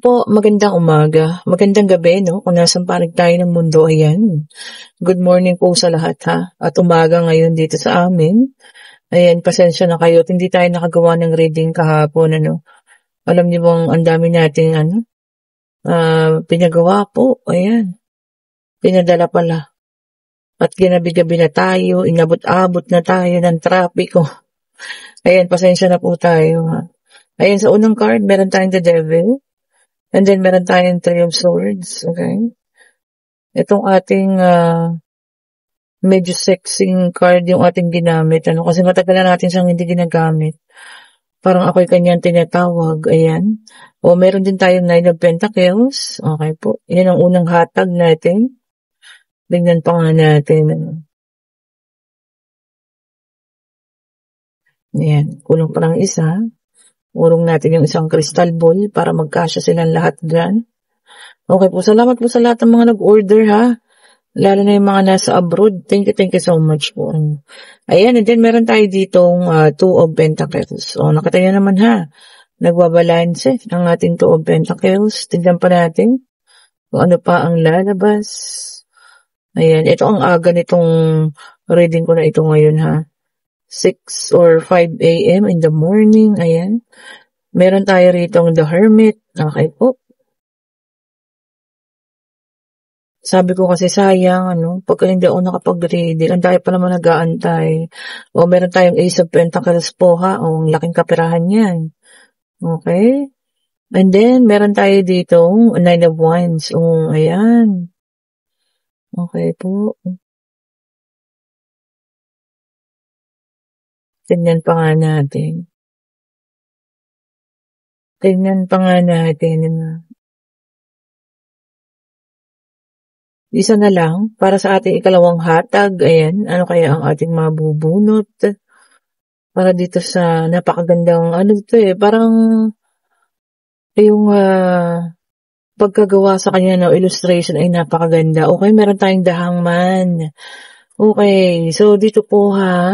Po, magandang umaga. Magandang gabi, no? Kung nasaan panig tayo ng mundo, ayan. Good morning po sa lahat, ha? At umaga ngayon dito sa amin. Ayan, pasensya na kayo. Hindi tayo nakagawa ng reading kahapon, ano? Alam niyo bang ang dami nating, pinagawa po. Ayan. Pinadala pala. At ginabi-gabi na tayo. Inabot-abot na tayo ng trapiko. Ayan, pasensya na po tayo, ha? Ayan, sa unang card, meron tayong the devil. And then, meron tayong Three of Swords, okay? Itong ating medyo sexing card yung ating ginamit, ano? Kasi matagal na natin siyang hindi ginagamit. Parang ako'y kanyang tinatawag, ayan. O, meron din tayong Nine of Pentacles, okay po. Yan ang unang hatag natin. Tingnan pa nga natin, ano. Ayan, kulang pa ng isa. Urong natin yung isang crystal ball para magkasya silang lahat dyan. Okay po, salamat po sa lahat ng mga nag-order, ha. Lalo na yung mga nasa abroad. Thank you so much po. Ayan, and then meron tayo ditong Two of Pentacles. O, nakita nyo naman, ha. Nagbabalanse ang ating Two of Pentacles. Tignan pa natin kung ano pa ang lalabas. Ayan, ito ang aga nitong reading ko na ito ngayon, ha. 6 or 5 a.m. in the morning. Ayan. Meron tayo rito the Hermit. Okay po. Sabi ko kasi sayang, ano, pagka hindi ako nakapag-reading, ang dahil pa naman nag-aantay. O, meron tayong Ace of Pentacles po, ha. O, ang laking kapirahan yan. Okay. And then, meron tayo dito Nine of Wands. O, ayan. Okay po. Tignan pa nga natin. Isa na lang, para sa ating ikalawang hatag, ayan, ano kaya ang ating mabubunot? Para dito sa napakagandang, parang yung pagkagawa sa kanya ng illustration ay napakaganda. Okay, meron tayong The Hangman. Okay, so dito po, ha,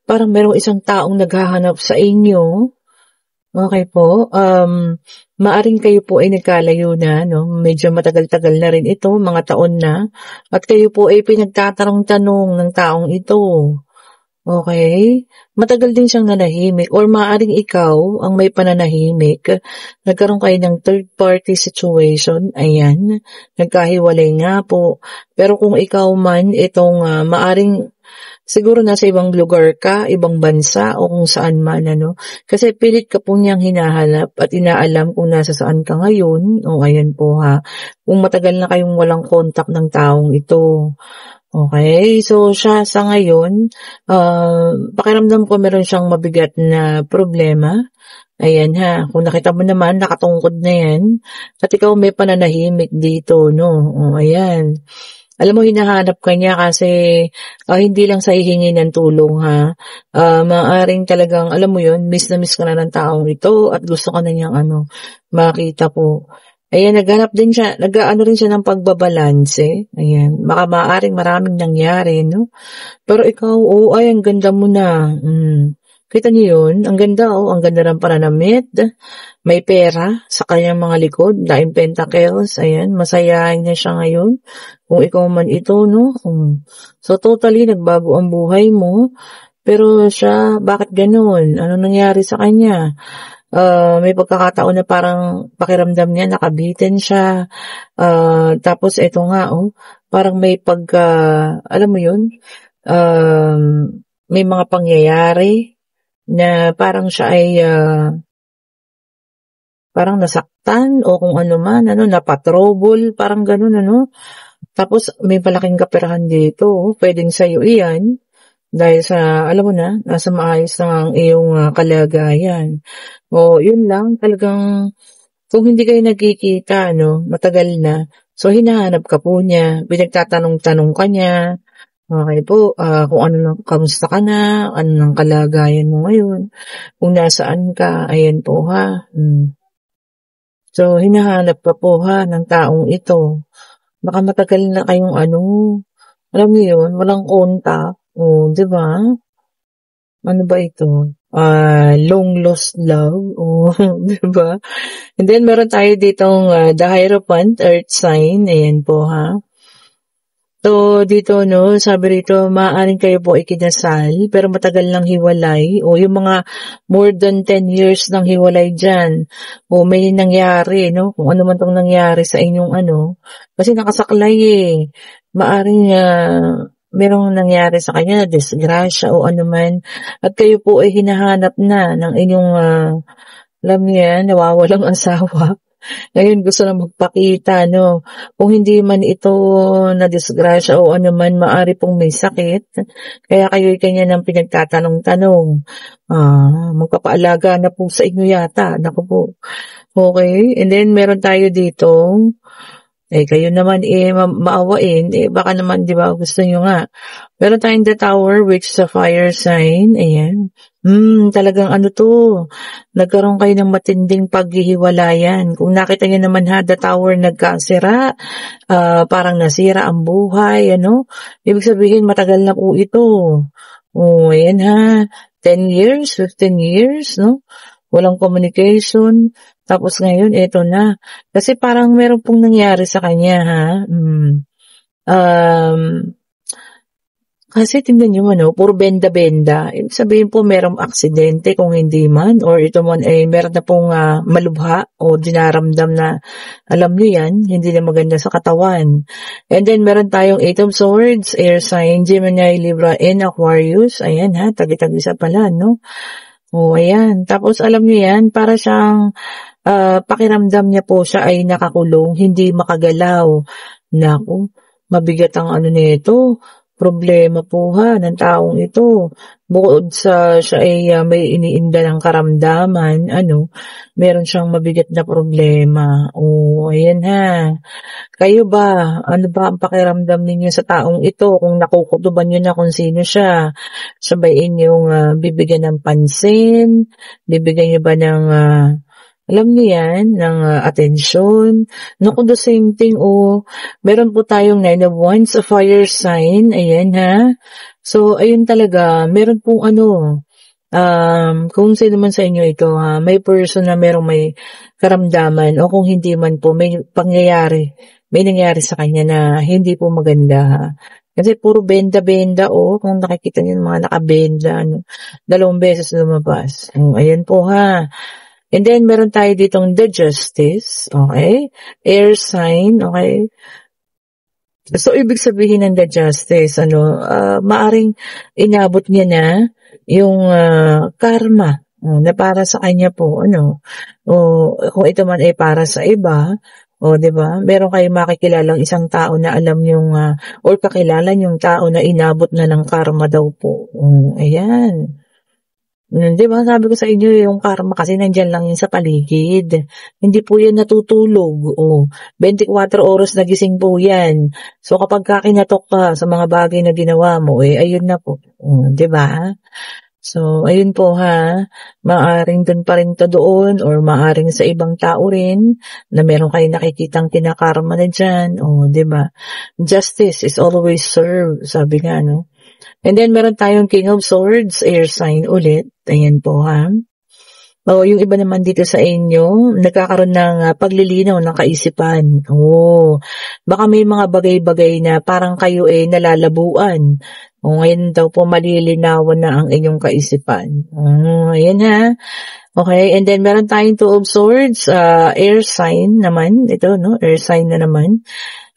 parang merong isang taong naghahanap sa inyo. Okay po, maaring kayo po ay nagkalayo na, no? Medyo matagal-tagal na rin ito, mga taon na. At kayo po ay pinagtatanong-tanong ng taong ito. Okay? Matagal din siyang nanahimik or maaring ikaw ang may pananahimik. Nagkaroon kayo ng third-party situation. Ayan. Nagkahiwalay nga po. Pero kung ikaw man, itong maaring siguro nasa ibang lugar ka, ibang bansa o kung saan man, ano. Kasi pilit ka po niyang hinahanap at inaalam kung nasa saan ka ngayon. O ayan po, ha. Kung matagal na kayong walang contact ng taong ito. Okay, so siya sa ngayon, pakiramdam ko meron siyang mabigat na problema. Ayan, ha, kung nakita mo naman, nakatungkod na yan. At ikaw may pananahimik dito, no? O, ayan. Alam mo, hinahanap ka niya kasi hindi lang sa hihingi ng tulong, ha. Maaring talagang, alam mo yun, miss na miss ka na ng taong ito at gusto ka na niyang makita po. Ayan, naghanap din siya, rin siya ng pagbabalanse. Ayan, maaring maraming nangyari, no? Pero ikaw, ay, ang ganda mo na. Kita niyo yun? Ang ganda ng pananamit. May pera sa kanyang mga likod. Nine Pentacles. Ayan, masayahin na siya ngayon. Kung ikaw man ito, no? So, totally, nagbago ang buhay mo. Pero siya, bakit ganun? Ano nangyari sa kanya? May pagkakataon na parang pakiramdam niya, nakabitin siya. Tapos ito nga, parang may alam mo yun, may mga pangyayari na parang siya ay parang nasaktan o kung ano man, napatrobol, parang ganun, Tapos may malaking kaperahan dito, pwedeng sa'yo iyan. Dahil sa, alam mo na, nasa maayos na ang iyong kalagayan. O, yun lang, talagang, kung hindi kayo nagkikita, matagal na, so hinahanap ka po niya, pinagtatanong-tanong ka niya, okay po, kung kamusta ka na, ano ng kalagayan mo ngayon, kung nasaan ka, ayan po, ha. So, hinahanap ka po, ha, ng taong ito. Baka matagal na kayong alam niyo yun, walang contact. O, di ba? Ano ba ito? long lost love. Oh, di ba? And then, meron tayo ditong the Hierophant, Earth sign. Ayan po, ha? So, dito, no, sabi rito, maaaring kayo po ikinasal, pero matagal nang hiwalay. O, yung mga more than 10 years nang hiwalay dyan. O, may nangyari, no? Kung ano man tong nangyari sa inyong ano. Kasi nakasaklay eh. Maaaring merong nangyari sa kanya, disgrasya o ano man. At kayo po ay hinahanap na ng inyong, alam niyo yan, nawawalang asawa. Ngayon gusto na magpakita, no? Kung hindi man ito na disgrasya o ano man, maari pong may sakit. Kaya kayo'y kanya ng pinagtatanong-tanong. Magpapaalaga na po sa inyo yata. Naku po. Okay. And then meron tayo dito. Kayo naman maawain. Baka naman, di ba, gusto nyo nga. Meron tayong the Tower, which is a fire sign. Ayan. Talagang ano to, nagkaroon kayo ng matinding paghihiwalayan. Kung nakita niyo naman ha, the Tower nagkasira, parang nasira ang buhay, ano? Ibig sabihin, matagal na po ito. Ayan ha, 10 years, 15 years, no? Walang communication. Tapos ngayon, eto na. Kasi parang meron pong nangyari sa kanya, ha? Kasi tingnan nyo man, puro benda-benda. Ibig sabihin po merong aksidente kung hindi man, or ito man ay meron na pong malubha o dinaramdam na alam nyo yan, hindi na maganda sa katawan. And then meron tayong 8 of Swords, air sign, Gemini, Libra, and Aquarius. Ayan ha, tagi-tagisa pala, no? Ayan. Tapos alam nyo yan, para siyang pakiramdam niya po siya ay nakakulong, hindi makagalaw. Naku, mabigat ang ano nito. Problema po ha ng taong ito. Bukod sa siya ay may iniinda ng karamdaman, meron siyang mabigat na problema. Ayan ha. Kayo ba? Ano ba ang pakiramdam ninyo sa taong ito? Kung nakukutuban nyo na kung sino siya, sabayin yung bibigyan ng pansin, bibigyan nyo ba ng alam niyo yan, ng atensyon. No, kung the same thing, meron po tayong 9 of Wands, a fire sign. Ayan, ha. So, ayun talaga, meron pong kung sino man sa inyo ito, ha, may person na merong may karamdaman, o kung hindi man po, may nangyari sa kanya na hindi po maganda, ha. Kasi puro benda-benda, kung nakikita niyo yung mga nakabenda, 2 beses lumabas. Ayan po, ha. And then, meron tayo ditong the Justice, okay? Air sign, okay? So, ibig sabihin ng the Justice, maaring inabot niya na yung karma na para sa kanya po, kung ito man ay para sa iba, diba? Meron kayo makikilalang isang tao na alam yung, or kakilala yung tao na inabot na ng karma daw po. Ayan. Di ba, sabi ko sa inyo, yung karma kasi nandyan lang yun sa paligid. Hindi po yan natutulog. 24 oras nagising po yan. So, kapag kakinatok ka sa mga bagay na ginawa mo, ayun na po. Di ba? So, ayun po ha. Maaring dun pa rin to doon, or maaring sa ibang tao rin, na meron kayo nakikitang kinakarma na dyan. Di ba? Justice is always served, sabi nga, no? And then, meron tayong King of Swords, air sign ulit. Ayan po, ha. Yung iba naman dito sa inyo, nagkakaroon ng paglilinaw ng kaisipan. Baka may mga bagay-bagay na parang kayo nalalabuan. Ngayon daw po malilinawan na ang inyong kaisipan. Ayan ha. Okay, and then meron tayong 2 of Swords, air sign naman. Ito, no? Air sign na naman.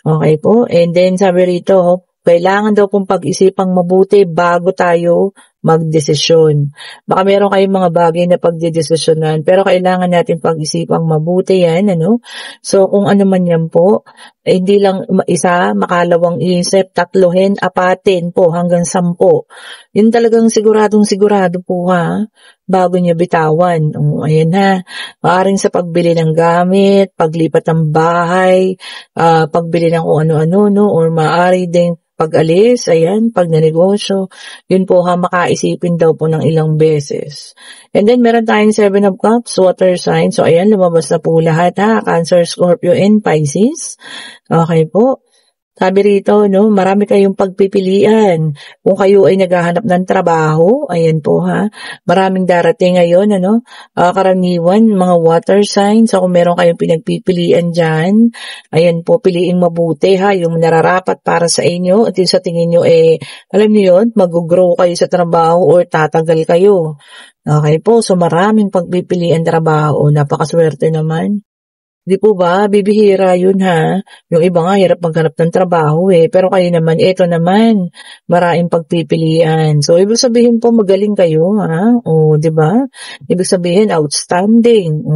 Okay po. And then sabi rito, kailangan daw pong pag-isipang mabuti bago tayo magdesisyon. Baka meron kayong mga bagay na pagdedesisyonan, pero kailangan natin pag-isipang mabuti yan, So, kung ano man yan po, hindi lang isa, makalawang isip, 3, 4 po, hanggang 10. Yun talagang siguradong-sigurado po ha, bago nyo bitawan. Ayan ha, maaaring sa pagbili ng gamit, paglipat ng bahay, pagbili ng kung ano-ano, no? Or maaari din pag-alis, ayan, pag nanegosyo, yun po ha, makaisipin daw po ng ilang beses. And then, meron tayong 7 of Cups, water sign. So, ayan, lumabas na po lahat ha, Cancer, Scorpio, and Pisces. Okay po. Sabi rito, no, marami kayong pagpipilian. Kung kayo ay naghahanap ng trabaho, ayan po ha, maraming darating ngayon, ano, karaniwan, mga water signs, so kung meron kayong pinagpipilian dyan, ayan po, piliing mabuti ha, yung nararapat para sa inyo, at yung sa tingin nyo, alam niyo yun, mag-grow kayo sa trabaho or tatagal kayo. Okay po, so maraming pagpipilian trabaho, napakaswerte naman. Di po ba, bibihira yun ha. Yung iba nga, hirap maghanap ng trabaho pero kayo naman, eto naman, maraming pagpipilian. So, ibig sabihin po, magaling kayo ha. O, di ba? Ibig sabihin, outstanding. O,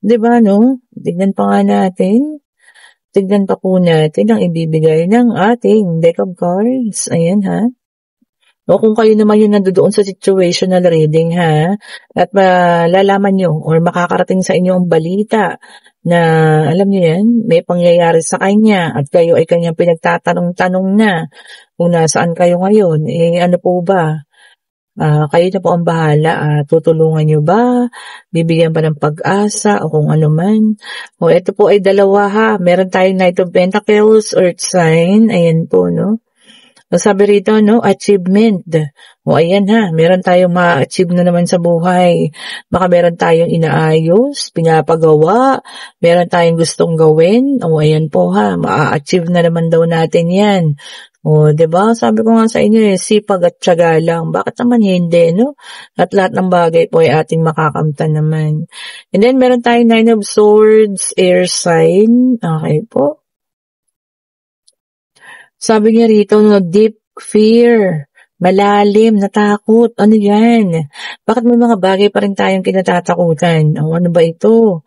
di ba no? Tignan pa nga natin. Tignan pa po natin ang ibibigay ng ating deck of cards. Ayan ha. O kung kayo naman yung nandoon sa situational reading ha, at malalaman nyo or makakarating sa inyo ang balita na alam nyo yan, may pangyayari sa kanya at kayo ay kanyang pinagtatanong-tanong na kung nasaan kayo ngayon, ano po ba? Kayo na po ang bahala, tutulungan nyo ba? Bibigyan ba ng pag-asa o kung ano man? O ito po ay dalawa ha, meron tayong Knight of Pentacles, Earth sign, ayan po no. So, sabi rito, no, achievement. O ayan ha, meron tayong ma-achieve na naman sa buhay. Baka meron tayong inaayos, pinapagawa, meron tayong gustong gawin. O ayan po ha, ma-achieve na naman daw natin yan. O, diba? Sabi ko nga sa inyo sipag at tiyaga lang. Bakit naman hindi, no? At lahat ng bagay po ay ating makakamtan naman. And then, meron tayong Nine of Swords, air sign. Okay po. Sabi niya rito, no, deep fear, malalim, natakot, ano yan? Bakit may mga bagay pa rin tayong kinatatakutan? Ano ba ito?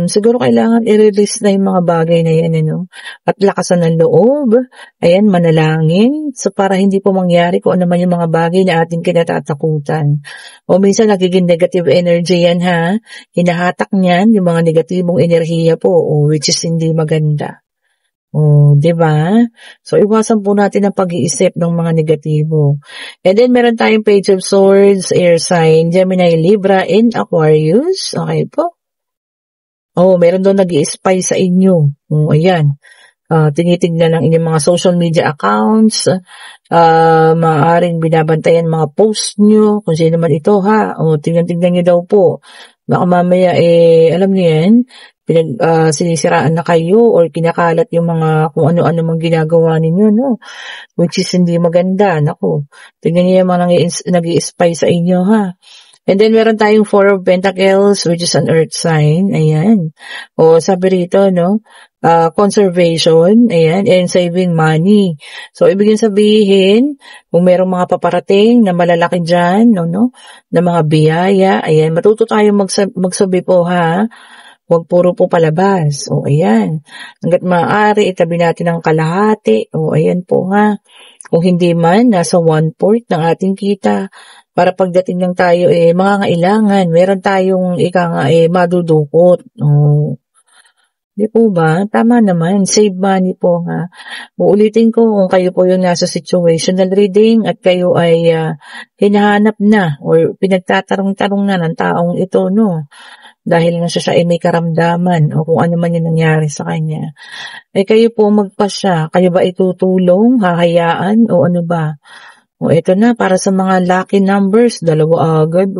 Siguro kailangan i-release na yung mga bagay na yan, ano? At lakasan ng loob, ayan, manalangin, so para hindi po mangyari kung ano man yung mga bagay na ating kinatatakutan. O minsan nagiging negative energy yan, ha? Hinahatak niyan yung mga negatibong enerhiya po, which is hindi maganda. Di ba? So, iwasan po natin ang pag-iisip ng mga negatibo. And then, meron tayong Page of Swords, Air Sign, Gemini, Libra, and Aquarius. Okay po. Meron doon nag-i-spy sa inyo. Ayan. Tinitignan ng inyong mga social media accounts. Maaaring binabantayan mga post nyo. Kung sino man ito ha. Tingnan nyo daw po. Baka mamaya, alam niyo yan, sinisiraan na kayo or kinakalat yung mga kung ano-ano mang ginagawa ninyo, no? Which is hindi maganda, naku. Tingnan niyo yung mga nag-i-spy sa inyo, ha? And then, meron tayong Four of Pentacles, which is an earth sign. Ayan. Sabi rito, no? Conservation, ayan, and saving money. So, ibig sabihin, kung merong mga paparating na malalaki dyan, no? Na mga biyaya, ayan, matuto tayong magsabi po, ha? Huwag puro po palabas. Ayan. Hanggat maaari, itabi natin ang kalahati. Ayan po ha. Kung hindi man, nasa 1/4 ng ating kita. Para pagdating ng tayo, mangangailangan. Meron tayong madudukot. Di po ba? Tama naman. Save money po ha. Uulitin ko kung kayo po yung nasa situational reading at kayo ay hinahanap na or pinagtatarong-tarong na ng taong ito, no? Dahil nga siya ay may karamdaman o kung ano man yung nangyari sa kanya. Kayo po magpasya. Kayo ba itutulong, hahayaan o ano ba? Ito na, para sa mga lucky numbers, 2 agad.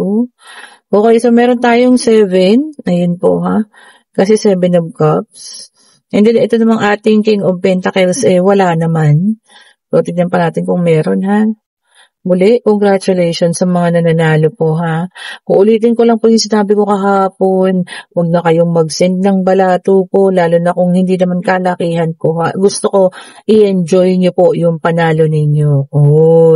Okay, so meron tayong 7. Ayun po ha. Kasi 7 of Cups. And then ito namang ating King of Pentacles, wala naman. So tignan pa natin kung meron ha. Muli, congratulations sa mga nananalo po ha. Uulitin ko lang po yung sinabi ko kahapon, huwag na kayong mag-send ng balato po, lalo na kung hindi naman kalakihan ko ha. Gusto ko i-enjoy nyo po yung panalo ninyo.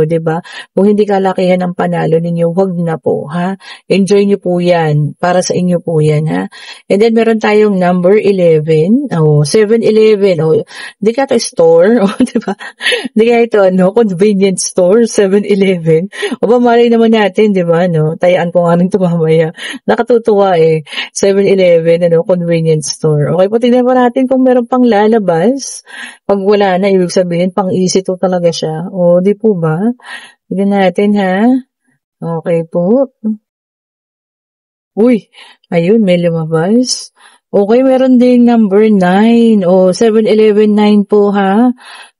Diba? Kung hindi kalakihan ang panalo ninyo, huwag na po ha. Enjoy nyo po yan. Para sa inyo po yan ha. And then meron tayong number 11. 7-Eleven. Di ka ito store. Diba? Di ka ito convenience store. 7-Eleven. Malay naman natin, di ba, no? Tayaan ko nga rin ito mamaya. Nakatutuwa 7-Eleven, convenience store. Okay po, tignan pa natin kung meron pang lalabas. Pag wala na, ibig sabihin, pang easy to talaga siya. Di po ba? Tignan natin, ha? Okay po. Uy, ayun, may lumabas. Okay, meron din number 9 o 7, 11, 9 po ha.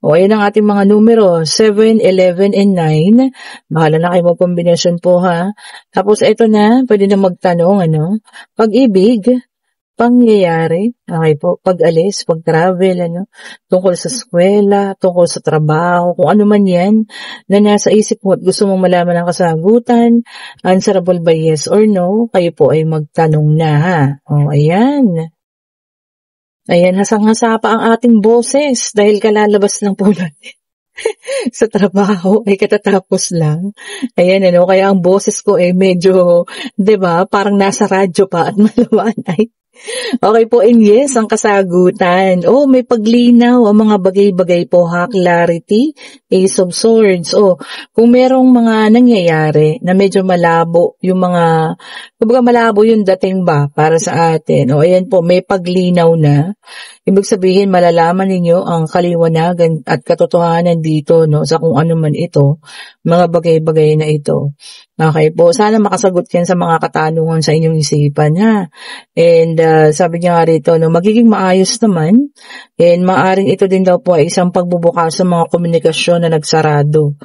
O ayan ang ating mga numero, 7, 11, and 9. Bahala na kayo mag-combination po ha. Tapos ito na, pwede na magtanong ano, pag-ibig, pangyayari, okay po, pag-alis, pag-travel, ano, tungkol sa eskwela, tungkol sa trabaho, kung ano man yan na nasa isip mo at gusto mong malaman ang kasagutan, answerable by yes or no, kayo po ay magtanong na ha. O, ayan. Ayan, hasang-hasa pa ang ating boses dahil kalalabas lang po natin sa trabaho ay katatapos lang. Ayan, ano, kaya ang boses ko ay medyo, 'di ba, parang nasa radyo pa at malumanay. Okay po, and yes, ang kasagutan. Oh, may paglinaw ang mga bagay-bagay po ha, clarity, Ace of Swords. Oh, kung merong mga nangyayari na medyo malabo, yung mga, kumbaga malabo yung dating ba para sa atin. Oh, ayan po, may paglinaw na. Ibig sabihin, malalaman ninyo ang kaliwanagan at katotohanan dito, no, sa kung ano man ito, mga bagay-bagay na ito. Okay po, sana makasagot yan sa mga katanungan sa inyong isipan, ha. And sabi niya nga rito, no, magiging maayos naman, and maaring ito din daw po ay isang pagbubukas sa mga komunikasyon na nagsarado.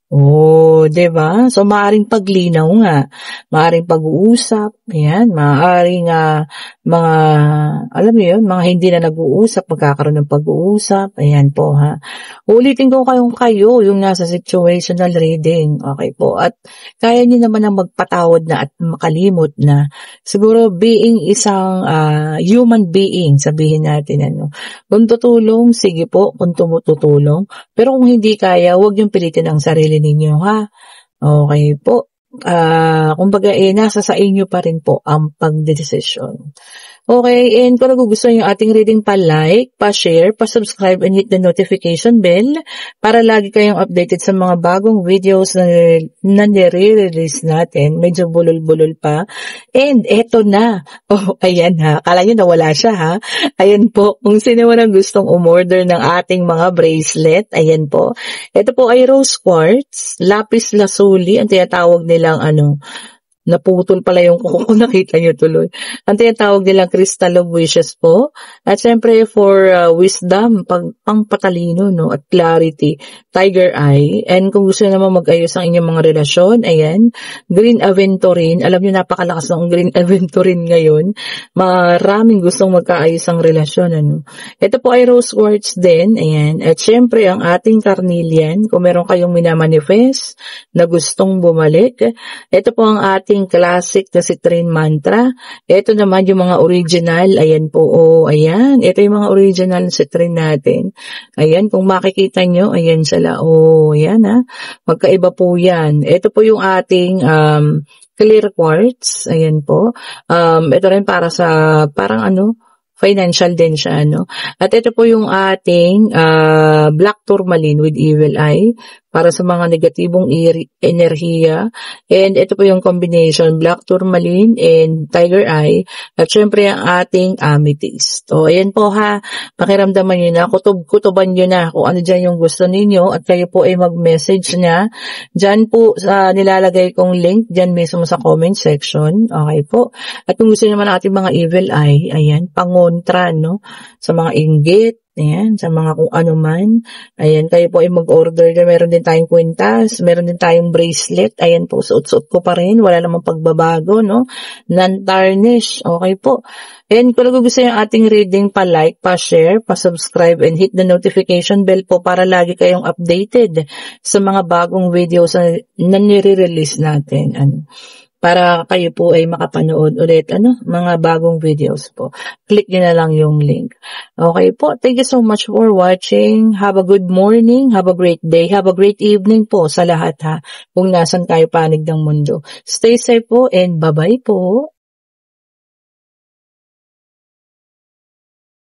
Oh, 'di ba? So maaring paglinaw nga, maaring pag-uusap, ayan, maaring mga alam niyo 'yun, mga hindi na nag-uusap, magkakaroon ng pag-uusap, ayan po ha. Ulitin ko kayo yung nasa situational reading, okay po. At kaya niyo naman ang magpatawad na at makalimot na. Siguro being isang human being, sabihin natin ano. Kung tutulong, sige po, kung tumutulong. Pero kung hindi kaya, huwag yung pilitin ang sarili ninyo, ha? Okay po. Kumbaga, nasa sa inyo pa rin po ang pagdedesisyon. Okay, and kung nagugustuhan yung ating reading, pa-like, pa-share, pa-subscribe, and hit the notification bell para lagi kayong updated sa mga bagong videos na nire-release natin. Medyo bulol-bulol pa. And eto na. Oh, ayan ha. Kala nyo nawala siya ha. Ayan po. Kung sino man ang gustong umorder ng ating mga bracelet, ayan po. Ito po ay rose quartz, lapis lazuli, ang tinatawag nilang naputol pala yung kuko ko, nakita nyo tuloy. Ang tinatawag nilang crystal of wishes po. At syempre for wisdom, pang patalino, no, at clarity, tiger eye. And kung gusto naman mag-ayos ang inyong mga relasyon, ayan, green aventurine. Alam nyo, napakalakas ng green aventurine ngayon. Maraming gustong magkaayos ang relasyon, ano. Ito po ay rose quartz din, ayan. At syempre ang ating carnelian, kung meron kayong minamanifest na gustong bumalik. Ito po ang ating classic na citrine mantra. Ito naman yung mga original. Ayan po. Oh, ayan. Ito yung mga original citrine natin. Ayan. Kung makikita nyo, ayan sila. Oh, ayan ha. Magkaiba po yan. Ito po yung ating clear quartz. Ayan po. Ito rin para sa, parang financial din siya, At ito po yung ating black tourmaline with evil eye para sa mga negatibong enerhiya. And ito po yung combination, black tourmaline and tiger eye. At syempre ang ating amethyst. So, ayan po ha. Pakiramdaman nyo na, kutoban nyo na kung ano dyan yung gusto ninyo. At kayo po ay mag-message na. Dyan po sa nilalagay kong link, dyan mismo sa comment section. Okay po. At kung gusto naman ating mga evil eye, ayan, pangontra, sa mga inggit. Ayan, sa mga kung ano man. Ayan, kayo po ay mag-order na. Meron din tayong kwintas, meron din tayong bracelet. Ayan po, suot-suot ko pa rin. Wala namang pagbabago, Non-tarnish. Okay po. And kung gusto yung ating reading, pa-like, pa-share, pa-subscribe, and hit the notification bell po para lagi kayong updated sa mga bagong videos na nire-release natin. Para kayo po ay makapanood ulit, mga bagong videos po. Click nyo na lang yung link. Okay po, thank you so much for watching. Have a good morning, have a great day, have a great evening po sa lahat ha, kung nasan kayo panig ng mundo. Stay safe po and bye-bye po.